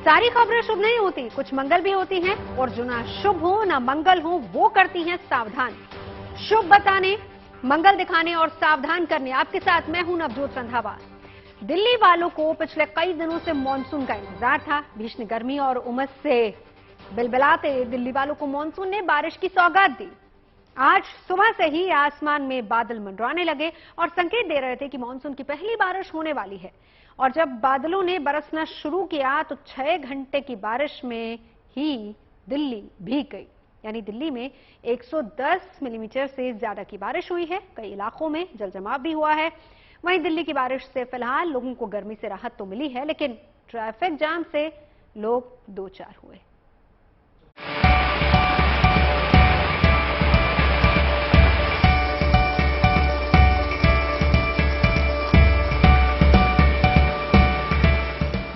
सारी खबरें शुभ नहीं होती, कुछ मंगल भी होती हैं और जो ना शुभ हो ना मंगल हो वो करती हैं सावधान। शुभ बताने, मंगल दिखाने और सावधान करने आपके साथ मैं हूं नवजोत रंधावा। दिल्ली वालों को पिछले कई दिनों से मानसून का इंतजार था। भीषण गर्मी और उमस से बिलबिलाते दिल्ली वालों को मानसून ने बारिश की सौगात दी। आज सुबह से ही आसमान में बादल मंडराने लगे और संकेत दे रहे थे कि मानसून की पहली बारिश होने वाली है। और जब बादलों ने बरसना शुरू किया तो 6 घंटे की बारिश में ही दिल्ली भीग गई। यानी दिल्ली में 110 मिलीमीटर से ज्यादा की बारिश हुई है। कई इलाकों में जलजमाव भी हुआ है। वहीं दिल्ली की बारिश से फिलहाल लोगों को गर्मी से राहत तो मिली है, लेकिन ट्रैफिक जाम से लोग दो चार हुए।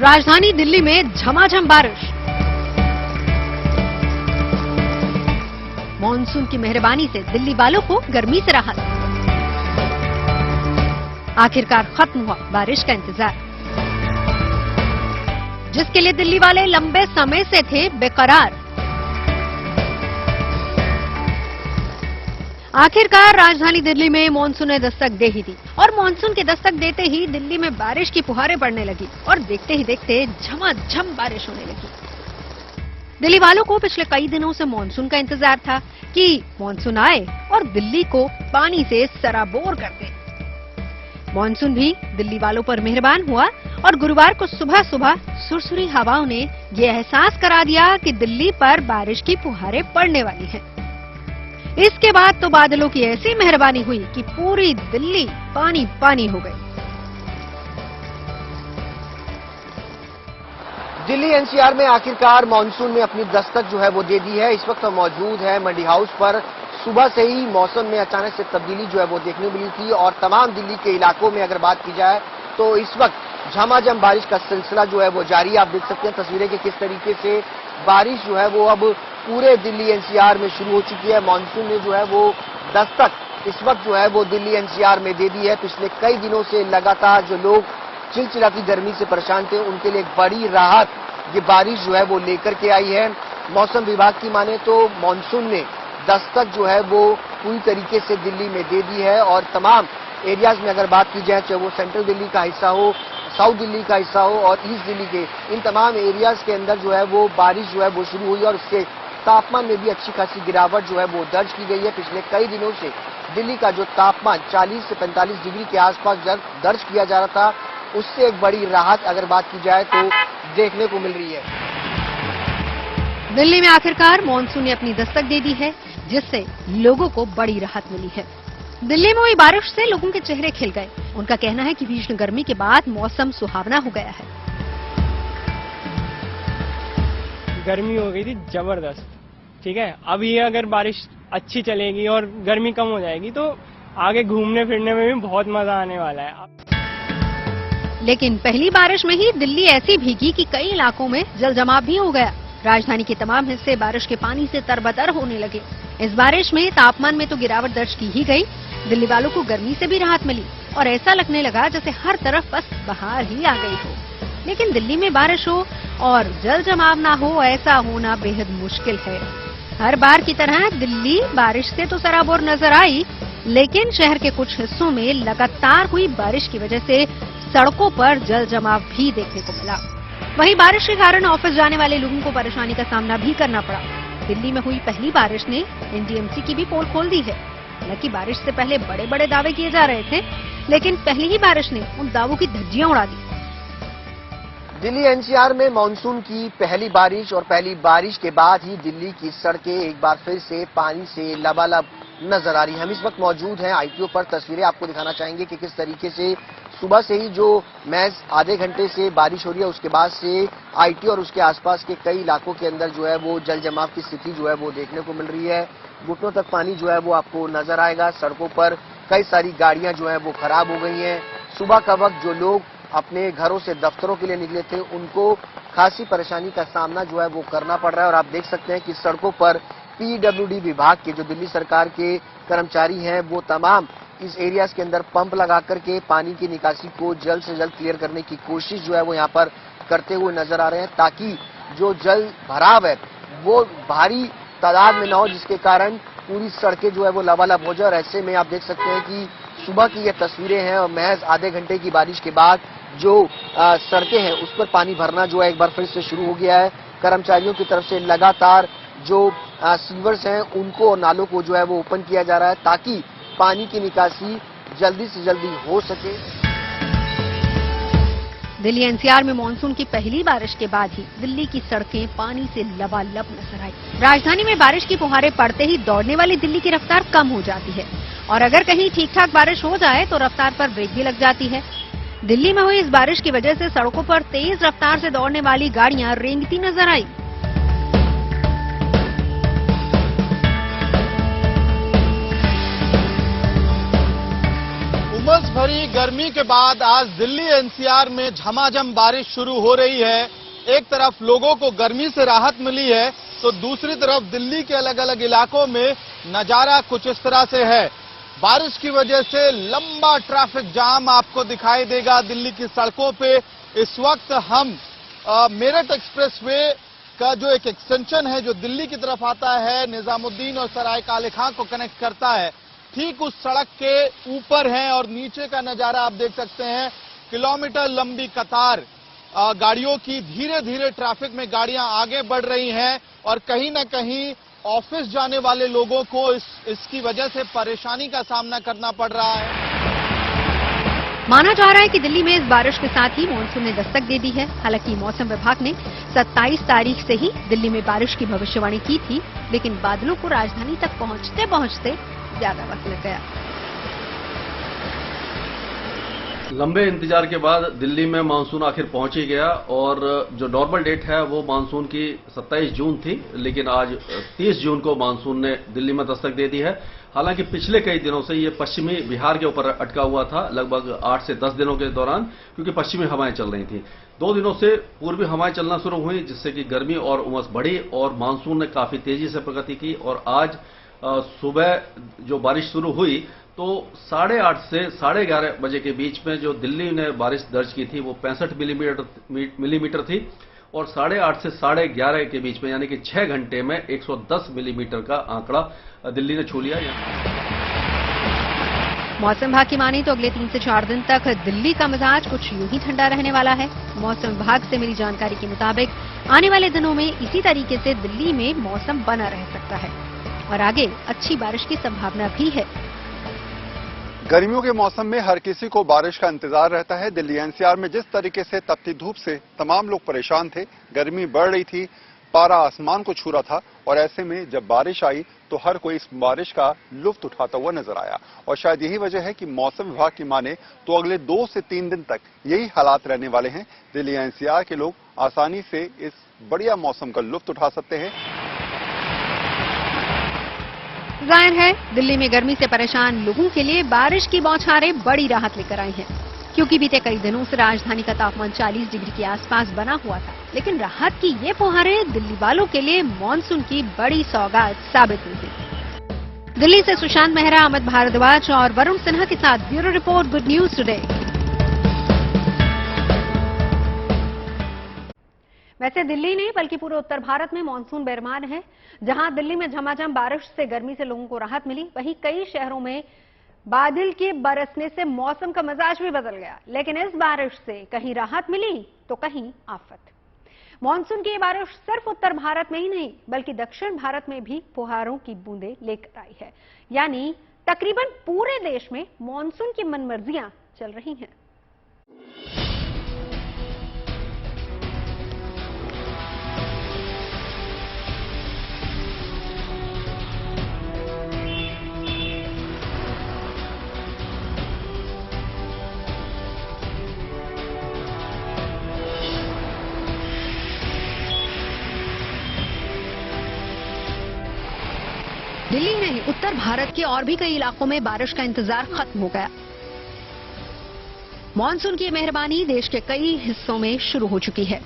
राजधानी दिल्ली में झमाझम बारिश। मॉनसून की मेहरबानी से दिल्ली वालों को गर्मी से राहत। आखिरकार खत्म हुआ बारिश का इंतजार, जिसके लिए दिल्ली वाले लंबे समय से थे बेकरार। आखिरकार राजधानी दिल्ली में मानसून ने दस्तक दे ही दी और मानसून के दस्तक देते ही दिल्ली में बारिश की फुहारें पड़ने लगी और देखते ही देखते झमाझम बारिश होने लगी। दिल्ली वालों को पिछले कई दिनों से मानसून का इंतजार था कि मानसून आए और दिल्ली को पानी से सराबोर कर दे। मानसून भी दिल्ली वालों पर मेहरबान हुआ और गुरुवार को सुबह सुबह सुरसुरी हवाओं ने ये एहसास करा दिया कि दिल्ली पर बारिश की फुहारें पड़ने वाली हैं। इसके बाद तो बादलों की ऐसी मेहरबानी हुई कि पूरी दिल्ली पानी पानी हो गई। दिल्ली एनसीआर में आखिरकार मानसून ने अपनी दस्तक जो है वो दे दी है। इस वक्त हम मौजूद है मंडी हाउस पर। सुबह से ही मौसम में अचानक से तब्दीली जो है वो देखने को मिली थी और तमाम दिल्ली के इलाकों में अगर बात की जाए तो इस वक्त झमाझम बारिश का सिलसिला जो है वो जारी। आप देख सकते हैं तस्वीरें कि किस तरीके से बारिश जो है वो अब पूरे दिल्ली एनसीआर में शुरू हो चुकी है। मानसून ने जो है वो दस्तक इस वक्त जो है वो दिल्ली एनसीआर में दे दी है। पिछले कई दिनों से लगातार जो लोग चिलचिलाती गर्मी से परेशान थे उनके लिए एक बड़ी राहत ये बारिश जो है वो लेकर के आई है। मौसम विभाग की माने तो मानसून ने दस्तक जो है वो पूरी तरीके से दिल्ली में दे दी है और तमाम एरियाज में अगर बात की जाए, चाहे वो सेंट्रल दिल्ली का हिस्सा हो, साउथ दिल्ली का हिस्सा हो और ईस्ट दिल्ली के, इन तमाम एरियाज के अंदर जो है वो बारिश जो है वो शुरू हुई और इससे तापमान में भी अच्छी खासी गिरावट जो है वो दर्ज की गई है। पिछले कई दिनों से दिल्ली का जो तापमान 40 से 45 डिग्री के आसपास दर्ज किया जा रहा था, उससे एक बड़ी राहत अगर बात की जाए तो देखने को मिल रही है। दिल्ली में आखिरकार मानसून ने अपनी दस्तक दे दी है, जिससे लोगों को बड़ी राहत मिली है। दिल्ली में हुई बारिश से लोगों के चेहरे खिल गए। उनका कहना है कि भीषण गर्मी के बाद मौसम सुहावना हो गया है। गर्मी हो गई थी जबरदस्त, ठीक है। अब ये अगर बारिश अच्छी चलेगी और गर्मी कम हो जाएगी तो आगे घूमने फिरने में भी बहुत मजा आने वाला है। लेकिन पहली बारिश में ही दिल्ली ऐसी भीगी कि कई इलाकों में जलजमाव भी हो गया। राजधानी के तमाम हिस्से बारिश के पानी से तरबतर होने लगे। इस बारिश में तापमान में तो गिरावट दर्ज की ही गई, दिल्ली वालों को गर्मी से भी राहत मिली और ऐसा लगने लगा जैसे हर तरफ बस बहार ही आ गई हो। लेकिन दिल्ली में बारिश हो और जल जमाव ना हो, ऐसा होना बेहद मुश्किल है। हर बार की तरह दिल्ली बारिश से तो सराबोर नजर आई, लेकिन शहर के कुछ हिस्सों में लगातार हुई बारिश की वजह से सड़कों पर जल जमाव भी देखने को मिला। वहीं बारिश के कारण ऑफिस जाने वाले लोगों को परेशानी का सामना भी करना पड़ा। दिल्ली में हुई पहली बारिश ने एनडीएमसी की भी पोल खोल दी है। हालांकि बारिश से पहले बड़े बड़े दावे किए जा रहे थे, लेकिन पहली ही बारिश ने उन दावों की धज्जियां उड़ा दी। दिल्ली एनसीआर में मानसून की पहली बारिश और पहली बारिश के बाद ही दिल्ली की सड़कें एक बार फिर से पानी से लबालब नजर आ रही है। हम इस वक्त मौजूद हैं आईटीओ पर। तस्वीरें आपको दिखाना चाहेंगे कि किस तरीके से सुबह से ही जो महज आधे घंटे से बारिश हो रही है, उसके बाद से आईटीओ और उसके आसपास के कई इलाकों के अंदर जो है वो जल जमाव की स्थिति जो है वो देखने को मिल रही है। घुटनों तक पानी जो है वो आपको नजर आएगा। सड़कों पर कई सारी गाड़ियां जो है वो खराब हो गई हैं। सुबह का वक्त जो लोग अपने घरों से दफ्तरों के लिए निकले थे, उनको खासी परेशानी का सामना जो है वो करना पड़ रहा है। और आप देख सकते हैं कि सड़कों पर पीडब्ल्यूडी विभाग के जो दिल्ली सरकार के कर्मचारी हैं, वो तमाम इस एरियाज के अंदर पंप लगा करके पानी की निकासी को जल्द से जल्द क्लियर करने की कोशिश जो है वो यहाँ पर करते हुए नजर आ रहे हैं ताकि जो जल भराव है वो भारी तादाद में न हो, जिसके कारण पूरी सड़कें जो है वो लबालब हो जाए। और ऐसे में आप देख सकते हैं कि सुबह की ये तस्वीरें हैं और महज आधे घंटे की बारिश के बाद जो सड़कें हैं उस पर पानी भरना जो है एक बार फिर से शुरू हो गया है। कर्मचारियों की तरफ से लगातार जो सीवर्स हैं उनको और नालों को जो है वो ओपन किया जा रहा है ताकि पानी की निकासी जल्दी से जल्दी हो सके। दिल्ली एनसीआर में मानसून की पहली बारिश के बाद ही दिल्ली की सड़कें पानी से लबालब नजर आई। राजधानी में बारिश की फुहारें पड़ते ही दौड़ने वाली दिल्ली की रफ्तार कम हो जाती है और अगर कहीं ठीक ठाक बारिश हो जाए तो रफ्तार पर ब्रेक भी लग जाती है। दिल्ली में हुई इस बारिश की वजह से सड़कों पर तेज रफ्तार से दौड़ने वाली गाड़ियां रेंगती नजर आई। उमस भरी गर्मी के बाद आज दिल्ली एनसीआर में झमाझम बारिश शुरू हो रही है। एक तरफ लोगों को गर्मी से राहत मिली है तो दूसरी तरफ दिल्ली के अलग अलग इलाकों में नजारा कुछ इस तरह से है। बारिश की वजह से लंबा ट्रैफिक जाम आपको दिखाई देगा दिल्ली की सड़कों पे। इस वक्त हम मेरठ एक्सप्रेसवे का जो एक एक्सटेंशन है जो दिल्ली की तरफ आता है, निजामुद्दीन और सराय काले खां को कनेक्ट करता है, ठीक उस सड़क के ऊपर हैं और नीचे का नजारा आप देख सकते हैं। किलोमीटर लंबी कतार गाड़ियों की, धीरे धीरे ट्रैफिक में गाड़ियां आगे बढ़ रही हैं और कहीं ना कहीं ऑफिस जाने वाले लोगों को इसकी वजह से परेशानी का सामना करना पड़ रहा है। माना जा रहा है कि दिल्ली में इस बारिश के साथ ही मानसून ने दस्तक दे दी है। हालांकि मौसम विभाग ने 27 तारीख से ही दिल्ली में बारिश की भविष्यवाणी की थी, लेकिन बादलों को राजधानी तक पहुंचते पहुंचते ज्यादा वक्त लग गया। लंबे इंतजार के बाद दिल्ली में मानसून आखिर पहुंच ही गया और जो नॉर्मल डेट है वो मानसून की 27 जून थी, लेकिन आज 30 जून को मानसून ने दिल्ली में दस्तक दे दी है। हालांकि पिछले कई दिनों से ये पश्चिमी बिहार के ऊपर अटका हुआ था, लगभग 8 से 10 दिनों के दौरान, क्योंकि पश्चिमी हवाएं चल रही थी। 2 दिनों से पूर्वी हवाएं चलना शुरू हुई, जिससे कि गर्मी और उमस बढ़ी और मानसून ने काफी तेजी से प्रगति की। और आज सुबह जो बारिश शुरू हुई तो 8:30 से 11:30 बजे के बीच में जो दिल्ली ने बारिश दर्ज की थी वो 65 मिलीमीटर थी और 8:30 से 11:30 के बीच में यानी कि 6 घंटे में 110 मिलीमीटर का आंकड़ा दिल्ली ने छू लिया। मौसम विभाग की माने तो अगले 3 से 4 दिन तक दिल्ली का मिजाज कुछ यूं ही ठंडा रहने वाला है। मौसम विभाग से मिली जानकारी के मुताबिक आने वाले दिनों में इसी तरीके से दिल्ली में मौसम बना रह सकता है और आगे अच्छी बारिश की संभावना भी है। गर्मियों के मौसम में हर किसी को बारिश का इंतजार रहता है। दिल्ली एनसीआर में जिस तरीके से तपती धूप से तमाम लोग परेशान थे, गर्मी बढ़ रही थी, पारा आसमान को छू रहा था और ऐसे में जब बारिश आई तो हर कोई इस बारिश का लुत्फ उठाता हुआ नजर आया। और शायद यही वजह है कि मौसम विभाग की माने तो अगले 2 से 3 दिन तक यही हालात रहने वाले हैं। दिल्ली एनसीआर के लोग आसानी से इस बढ़िया मौसम का लुत्फ उठा सकते हैं। जाहिर है दिल्ली में गर्मी से परेशान लोगों के लिए बारिश की बौछारें बड़ी राहत लेकर आई हैं, क्योंकि बीते कई दिनों से राजधानी का तापमान 40 डिग्री के आसपास बना हुआ था। लेकिन राहत की ये फुहारें दिल्ली वालों के लिए मानसून की बड़ी सौगात साबित हुई। दिल्ली से सुशांत मेहरा, अमित भारद्वाज और वरुण सिन्हा के साथ bureau report, good news today. वैसे दिल्ली नहीं बल्कि पूरे उत्तर भारत में मानसून बेरमान है। जहां दिल्ली में झमाझम बारिश से गर्मी से लोगों को राहत मिली, वहीं कई शहरों में बादल के बरसने से मौसम का मिजाज भी बदल गया। लेकिन इस बारिश से कहीं राहत मिली तो कहीं आफत। मानसून की ये बारिश सिर्फ उत्तर भारत में ही नहीं बल्कि दक्षिण भारत में भी फुहारों की बूंदें लेकर आई है। यानी तकरीबन पूरे देश में मानसून की मनमर्जियां चल रही हैं। दिल्ली में उत्तर भारत के और भी कई इलाकों में बारिश का इंतजार खत्म हो गया। मानसून की मेहरबानी देश के कई हिस्सों में शुरू हो चुकी है।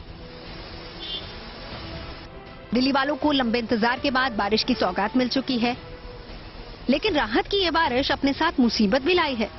दिल्ली वालों को लंबे इंतजार के बाद बारिश की सौगात मिल चुकी है, लेकिन राहत की यह बारिश अपने साथ मुसीबत भी लाई है।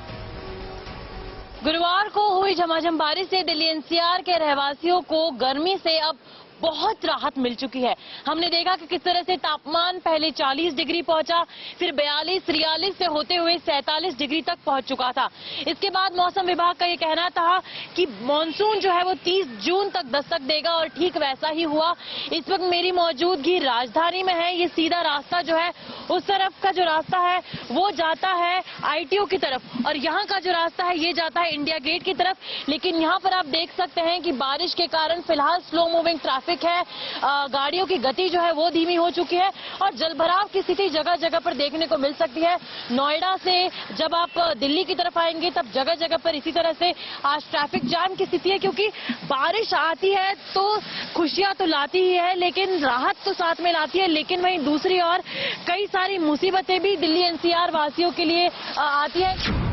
गुरुवार को हुई झमाझम बारिश से दिल्ली एनसीआर के रहवासियों को गर्मी से अब बहुत राहत मिल चुकी है। हमने देखा कि किस तरह से तापमान पहले 40 डिग्री पहुंचा, फिर 42-43 से होते हुए 47 डिग्री तक पहुंच चुका था। इसके बाद मौसम विभाग का ये कहना था कि मानसून जो है वो 30 जून तक दस्तक देगा और ठीक वैसा ही हुआ। इस वक्त मेरी मौजूदगी राजधानी में है। ये सीधा रास्ता जो है, उस तरफ का जो रास्ता है वो जाता है आईटीओ की तरफ और यहाँ का जो रास्ता है ये जाता है इंडिया गेट की तरफ। लेकिन यहाँ पर आप देख सकते हैं कि बारिश के कारण फिलहाल स्लो मूविंग ट्रैफिक है, गाड़ियों की गति जो है वो धीमी हो चुकी है और जलभराव की स्थिति जगह जगह पर देखने को मिल सकती है। नोएडा से जब आप दिल्ली की तरफ आएंगे तब जगह जगह पर इसी तरह से आज ट्रैफिक जाम की स्थिति है, क्योंकि बारिश आती है तो खुशियां तो लाती ही है लेकिन राहत तो साथ में लाती है। लेकिन वहीं दूसरी ओर कई सारी मुसीबतें भी दिल्ली एनसीआर वासियों के लिए आती है।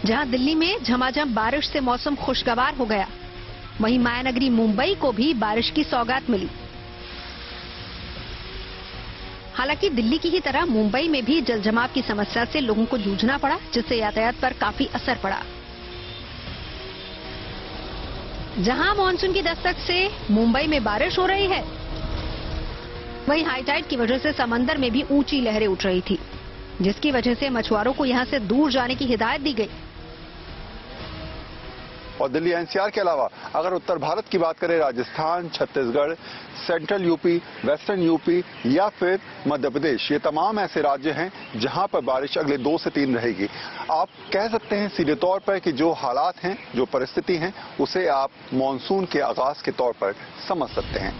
जहां दिल्ली में झमाझम बारिश से मौसम खुशगवार हो गया, वहीं मायानगरी मुंबई को भी बारिश की सौगात मिली। हालांकि दिल्ली की ही तरह मुंबई में भी जलजमाव की समस्या से लोगों को जूझना पड़ा, जिससे यातायात पर काफी असर पड़ा। जहां मानसून की दस्तक से मुंबई में बारिश हो रही है, वहीं हाईटाइड की वजह से समंदर में भी ऊंची लहरें उठ रही थी, जिसकी वजह से मछुआरों को यहां से दूर जाने की हिदायत दी गई। और दिल्ली एनसीआर के अलावा अगर उत्तर भारत की बात करें, Rajasthan, Chhattisgarh, central UP, western UP या फिर मध्य प्रदेश, ये तमाम ऐसे राज्य हैं जहां पर बारिश अगले 2 से 3 रहेगी। आप कह सकते हैं सीधे तौर पर कि जो हालात हैं, जो परिस्थिति हैं, उसे आप मानसून के आगाज के तौर पर समझ सकते हैं।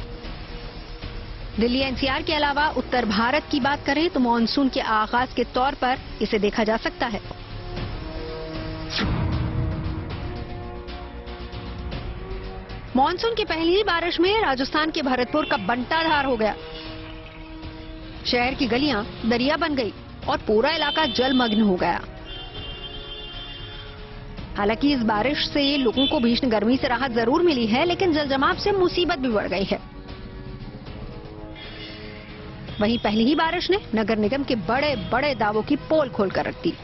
दिल्ली एनसीआर के अलावा उत्तर भारत की बात करें तो मानसून के आगाज के तौर पर इसे देखा जा सकता है। मानसून की पहली बारिश में राजस्थान के भरतपुर का बंटाधार हो गया। शहर की गलियां दरिया बन गई और पूरा इलाका जलमग्न हो गया। हालांकि इस बारिश से लोगों को भीषण गर्मी से राहत जरूर मिली है, लेकिन जलजमाव से मुसीबत भी बढ़ गई है। वहीं पहली ही बारिश ने नगर निगम के बड़े बड़े दावों की पोल खोलकर रख दी।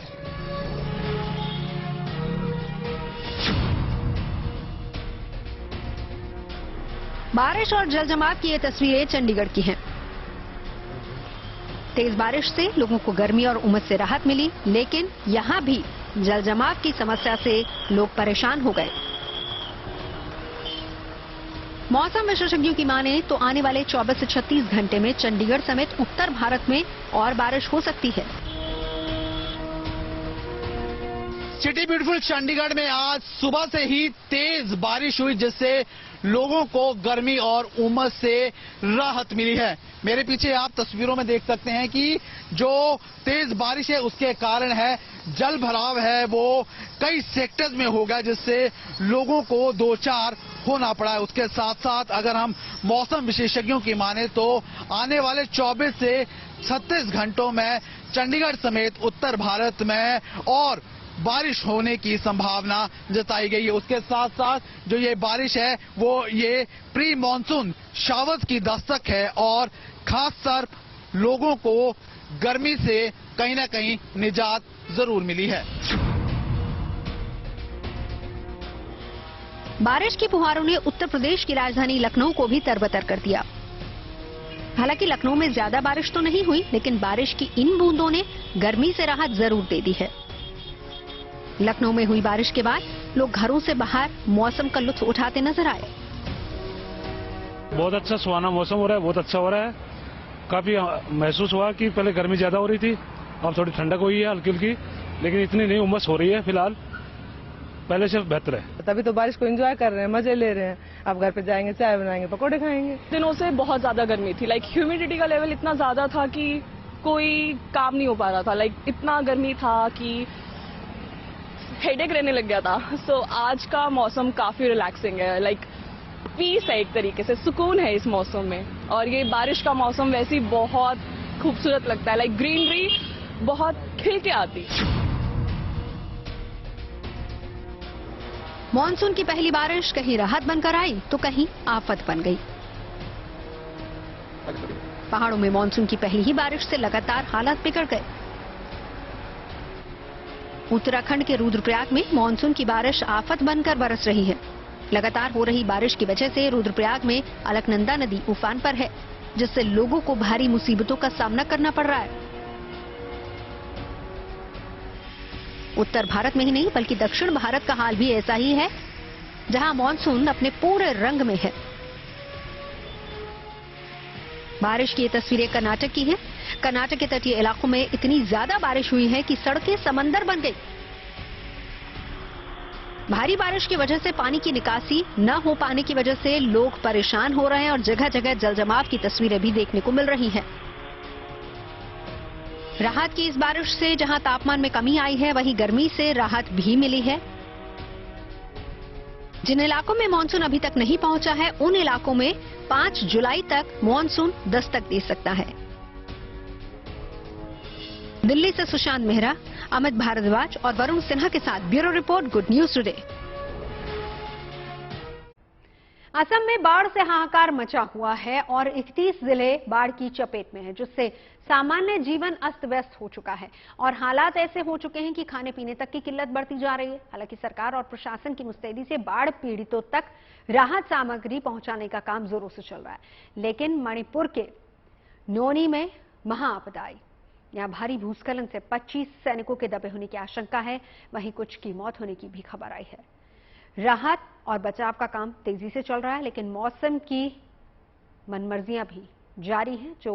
बारिश और जलजमाव की ये तस्वीरें चंडीगढ़ की हैं। तेज बारिश से लोगों को गर्मी और उमस से राहत मिली, लेकिन यहां भी जलजमाव की समस्या से लोग परेशान हो गए। मौसम विशेषज्ञों की माने तो आने वाले 24 से 36 घंटे में चंडीगढ़ समेत उत्तर भारत में और बारिश हो सकती है। सिटी ब्यूटीफुल चंडीगढ़ में आज सुबह से ही तेज बारिश हुई, जिससे लोगों को गर्मी और उमस से राहत मिली है। मेरे पीछे आप तस्वीरों में देख सकते हैं कि जो तेज बारिश है उसके कारण है जल भराव है वो कई सेक्टर्स में हो गया, जिससे लोगों को दो चार होना पड़ा है। उसके साथ साथ अगर हम मौसम विशेषज्ञों की माने तो आने वाले 24 से 36 घंटों में चंडीगढ़ समेत उत्तर भारत में और बारिश होने की संभावना जताई गई है। उसके साथ साथ जो ये बारिश है वो ये प्री मॉनसून शावर्स की दस्तक है और खासकर लोगों को गर्मी से कहीं ना कहीं निजात जरूर मिली है। बारिश की फुहारों ने उत्तर प्रदेश की राजधानी लखनऊ को भी तरबतर कर दिया। हालांकि लखनऊ में ज्यादा बारिश तो नहीं हुई, लेकिन बारिश की इन बूंदों ने गर्मी से राहत जरूर दे दी है। लखनऊ में हुई बारिश के बाद लोग घरों से बाहर मौसम का लुत्फ उठाते नजर आए। बहुत अच्छा सुहाना मौसम हो रहा है, बहुत अच्छा हो रहा है। काफी महसूस हुआ कि पहले गर्मी ज्यादा हो रही थी, अब थोड़ी ठंडक हुई है हल्की हल्की, लेकिन इतनी नहीं उमस हो रही है फिलहाल, पहले से बेहतर है। तभी तो बारिश को एंजॉय कर रहे हैं, मजे ले रहे हैं। अब घर पे जाएंगे, चाय बनाएंगे, पकौड़े खाएंगे। दिनों से बहुत ज्यादा गर्मी थी, ह्यूमिडिटी का लेवल इतना ज्यादा था कि कोई काम नहीं हो पा रहा था। इतना गर्मी था कि हेडेक रहने लग गया था। सो आज का मौसम काफी रिलैक्सिंग है, पीस है, एक तरीके से सुकून है इस मौसम में। और ये बारिश का मौसम वैसे ही बहुत खूबसूरत लगता है, ग्रीनरी बहुत खिल के आती। मॉनसून की पहली बारिश कहीं राहत बनकर आई तो कहीं आफत बन गई। पहाड़ों में मॉनसून की पहली ही बारिश से लगातार हालात बिगड़ गए। उत्तराखंड के रुद्रप्रयाग में मानसून की बारिश आफत बनकर बरस रही है। लगातार हो रही बारिश की वजह से रुद्रप्रयाग में अलकनंदा नदी उफान पर है, जिससे लोगों को भारी मुसीबतों का सामना करना पड़ रहा है। उत्तर भारत में ही नहीं बल्कि दक्षिण भारत का हाल भी ऐसा ही है, जहां मानसून अपने पूरे रंग में है। बारिश की ये तस्वीरें कर्नाटक की हैं। कर्नाटक के तटीय इलाकों में इतनी ज्यादा बारिश हुई है कि सड़कें समंदर बन गई। भारी बारिश की वजह से पानी की निकासी न हो पाने की वजह से लोग परेशान हो रहे हैं और जगह जगह जलजमाव की तस्वीरें भी देखने को मिल रही हैं। राहत की इस बारिश से जहां तापमान में कमी आई है, वहीं गर्मी से राहत भी मिली है। जिन इलाकों में मानसून अभी तक नहीं पहुंचा है, उन इलाकों में 5 जुलाई तक मानसून दस्तक दे सकता है। दिल्ली से सुशांत मेहरा, अमित भारद्वाज और वरुण सिन्हा के साथ bureau report, good news today. Assam में बाढ़ से हाहाकार मचा हुआ है और 31 जिले बाढ़ की चपेट में है, जिससे सामान्य जीवन अस्त व्यस्त हो चुका है और हालात ऐसे हो चुके हैं कि खाने पीने तक की किल्लत बढ़ती जा रही है। हालांकि सरकार और प्रशासन की मुस्तैदी से बाढ़ पीड़ितों तक राहत सामग्री पहुंचाने का काम जोरों से चल रहा है, लेकिन मणिपुर के नोनी में महाआपदा आई। यहां भारी भूस्खलन से 25 सैनिकों के दबे होने की आशंका है, वहीं कुछ की मौत होने की भी खबर आई है। राहत और बचाव का काम तेजी से चल रहा है, लेकिन मौसम की मनमर्जियां भी जारी हैं, जो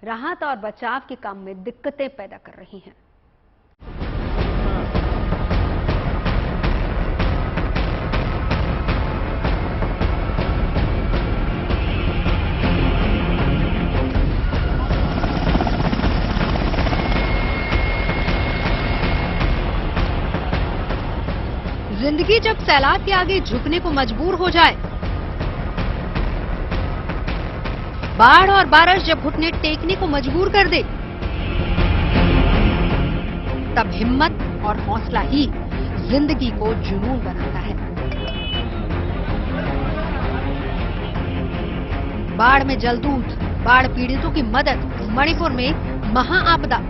राहत और बचाव के काम में दिक्कतें पैदा कर रही हैं। जिंदगी जब सैलाब के आगे झुकने को मजबूर हो जाए, बाढ़ और बारिश जब घुटने टेकने को मजबूर कर दे, तब हिम्मत और हौसला ही जिंदगी को जुनून बनाता है। बाढ़ में जलदूत, बाढ़ पीड़ितों की मदद, मणिपुर में महाआपदा।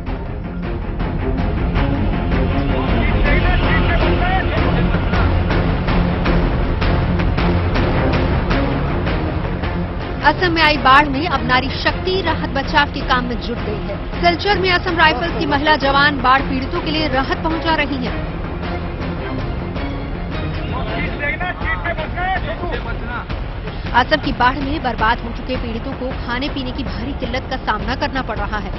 असम में आई बाढ़ में अब नारी शक्ति राहत बचाव के काम में जुट गई है। सिलचर में असम राइफल्स की महिला जवान बाढ़ पीड़ितों के लिए राहत पहुंचा रही हैं। असम की बाढ़ में बर्बाद हो चुके पीड़ितों को खाने पीने की भारी किल्लत का सामना करना पड़ रहा है,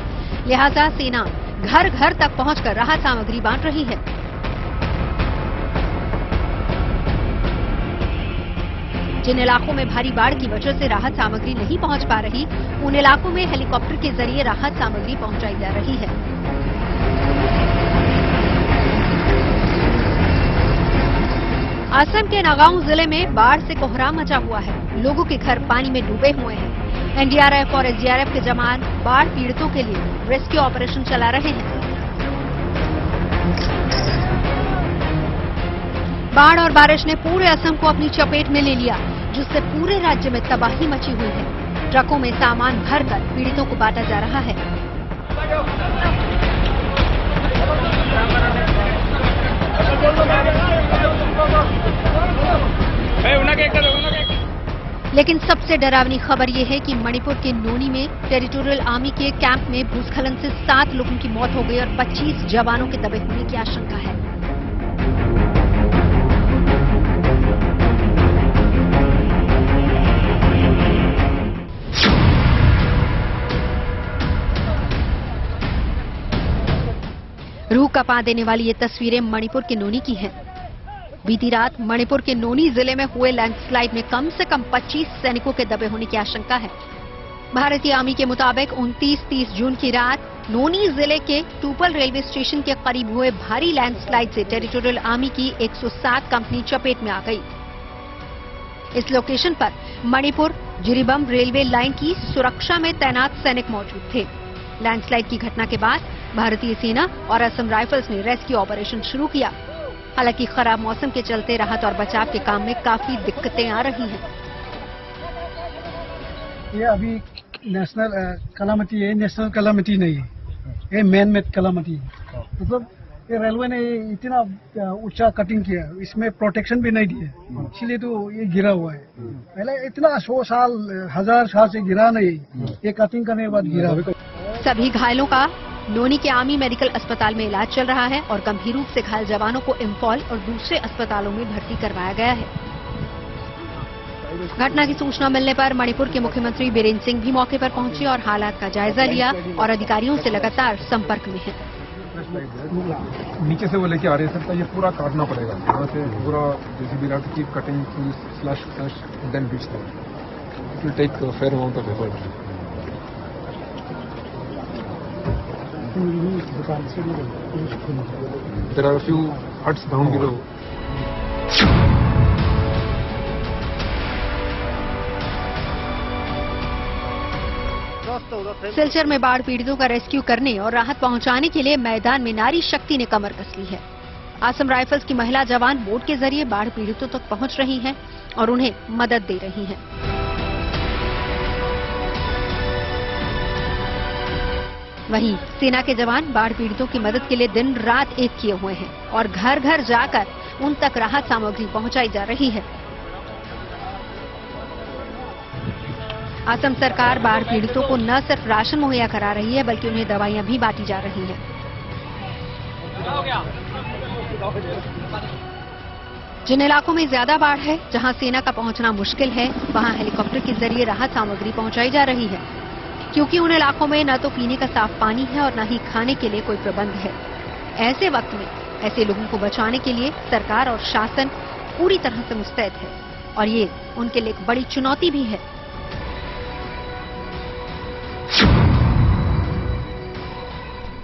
लिहाजा सेना घर घर तक पहुंचकर राहत सामग्री बांट रही है। जिन इलाकों में भारी बाढ़ की वजह से राहत सामग्री नहीं पहुंच पा रही, उन इलाकों में हेलीकॉप्टर के जरिए राहत सामग्री पहुंचाई जा रही है। असम के नगांव जिले में बाढ़ से कोहराम मचा हुआ है। लोगों के घर पानी में डूबे हुए हैं। एनडीआरएफ और एसडीआरएफ के जवान बाढ़ पीड़ितों के लिए रेस्क्यू ऑपरेशन चला रहे हैं। बाढ़ और बारिश ने पूरे असम को अपनी चपेट में ले लिया, जिससे पूरे राज्य में तबाही मची हुई है। ट्रकों में सामान भरकर पीड़ितों को बांटा जा रहा है। लेकिन सबसे डरावनी खबर यह है कि मणिपुर के नोनी में टेरिटोरियल आर्मी के कैंप में भूस्खलन से 7 लोगों की मौत हो गई और 25 जवानों के दबे होने की आशंका है। रूह कपा देने वाली ये तस्वीरें मणिपुर के नोनी की हैं। बीती रात मणिपुर के नोनी जिले में हुए लैंडस्लाइड में कम से कम 25 सैनिकों के दबे होने की आशंका है। भारतीय आर्मी के मुताबिक 29-30 जून की रात नोनी जिले के टूपल रेलवे स्टेशन के करीब हुए भारी लैंडस्लाइड से टेरिटोरियल आर्मी की 107 कंपनी चपेट में आ गई। इस लोकेशन पर मणिपुर जिरीबम रेलवे लाइन की सुरक्षा में तैनात सैनिक मौजूद थे। लैंडस्लाइड की घटना के बाद भारतीय सेना और असम राइफल्स ने रेस्क्यू ऑपरेशन शुरू किया। हालांकि खराब मौसम के चलते राहत और बचाव के काम में काफी दिक्कतें आ रही हैं। ये अभी नेशनल कलामिटी है, नेशनल कलामिटी नहीं है, ये मैन मेड कलामिटी है। मतलब ये रेलवे ने इतना ऊंचा कटिंग किया, इसमें प्रोटेक्शन भी नहीं दिया, इसलिए तो ये गिरा हुआ है। पहले इतना 100 साल 1000 साल से गिरा नहीं, ये कटिंग करने के बाद गिरा। सभी घायलों का लोनी के आर्मी मेडिकल अस्पताल में इलाज चल रहा है और गंभीर रूप से घायल जवानों को इम्फॉल और दूसरे अस्पतालों में भर्ती करवाया गया है। घटना की सूचना मिलने पर मणिपुर के मुख्यमंत्री बीरेन्द्र सिंह भी मौके पर पहुंचे और हालात का जायजा लिया और अधिकारियों से लगातार संपर्क में हैं। नीचे से वो लेके आ रहे हैं, ये पूरा काटना पड़ेगा, यहाँ से पूरा जेसीबी लाके keep cutting slash then reach them. It will take fair amount of effort. There are a few huts down below. Silchar में बाढ़ पीड़ितों का रेस्क्यू करने और राहत पहुंचाने के लिए मैदान में नारी शक्ति ने कमर कस ली है। असम राइफल्स की महिला जवान बोट के जरिए बाढ़ पीड़ितों तक पहुंच रही हैं और उन्हें मदद दे रही हैं। वहीं सेना के जवान बाढ़ पीड़ितों की मदद के लिए दिन रात एक किए हुए हैं और घर घर जाकर उन तक राहत सामग्री पहुंचाई जा रही है। असम सरकार बाढ़ पीड़ितों को न सिर्फ राशन मुहैया करा रही है बल्कि उन्हें दवाइयां भी बांटी जा रही हैं। जिन इलाकों में ज्यादा बाढ़ है, जहां सेना का पहुंचना मुश्किल है, वहां हेलीकॉप्टर के जरिए राहत सामग्री पहुंचाई जा रही है, क्योंकि उन इलाकों में न तो पीने का साफ पानी है और न ही खाने के लिए कोई प्रबंध है। ऐसे वक्त में ऐसे लोगों को बचाने के लिए सरकार और शासन पूरी तरह से मुस्तैद है और ये उनके लिए एक बड़ी चुनौती भी है।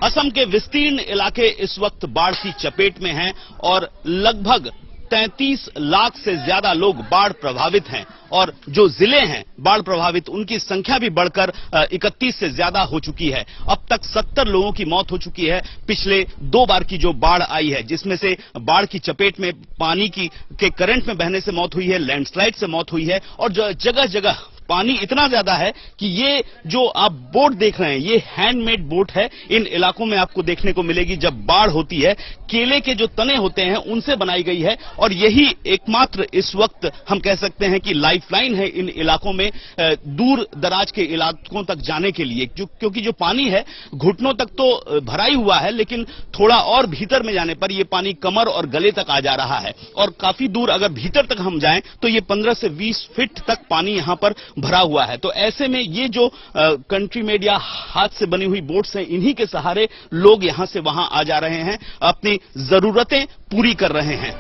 असम के विस्तीर्ण इलाके इस वक्त बाढ़ की चपेट में हैं और लगभग 33 लाख से ज्यादा लोग बाढ़ प्रभावित हैं और जो जिले हैं बाढ़ प्रभावित उनकी संख्या भी बढ़कर 31 से ज्यादा हो चुकी है। अब तक 70 लोगों की मौत हो चुकी है पिछले 2 बार की जो बाढ़ आई है, जिसमें से बाढ़ की चपेट में पानी के करंट में बहने से मौत हुई है, लैंडस्लाइड से मौत हुई है और जगह जगह पानी इतना ज्यादा है कि ये जो आप बोट देख रहे हैं ये हैंडमेड बोट है। इन इलाकों में आपको देखने को मिलेगी जब बाढ़ होती है, केले के जो तने होते हैं उनसे बनाई गई है और यही एकमात्र इस वक्त हम कह सकते हैं कि लाइफलाइन है इन इलाकों में दूर दराज के इलाकों तक जाने के लिए, क्योंकि जो पानी है घुटनों तक तो भरा ही हुआ है, लेकिन थोड़ा और भीतर में जाने पर यह पानी कमर और गले तक आ जा रहा है और काफी दूर अगर भीतर तक हम जाएं तो ये 15 से 20 फीट तक पानी यहां पर भरा हुआ है। तो ऐसे में ये जो कंट्री मेड या हाथ से बनी हुई बोट्स हैं, इन्हीं के सहारे लोग यहां से वहां आ जा रहे हैं, अपनी जरूरतें पूरी कर रहे हैं।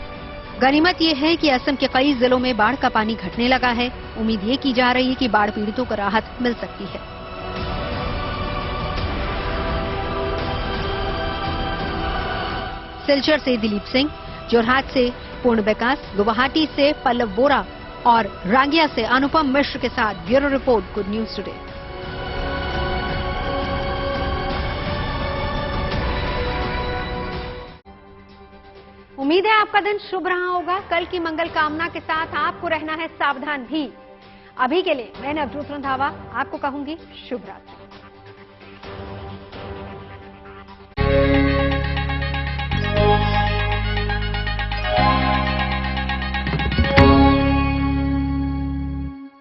गनीमत ये है कि असम के कई जिलों में बाढ़ का पानी घटने लगा है। उम्मीद ये की जा रही है कि बाढ़ पीड़ितों को राहत मिल सकती है। सिलचर से दिलीप सिंह, जोरहाट से पूर्ण विकास, गुवाहाटी से पल्लव बोरा और रांगिया से अनुपम मिश्र के साथ bureau report, good news today. उम्मीद है आपका दिन शुभ रहा होगा। कल की मंगल कामना के साथ आपको रहना है सावधान भी। अभी के लिए मैं नवजोत रंधावा आपको कहूंगी शुभ रात्रि।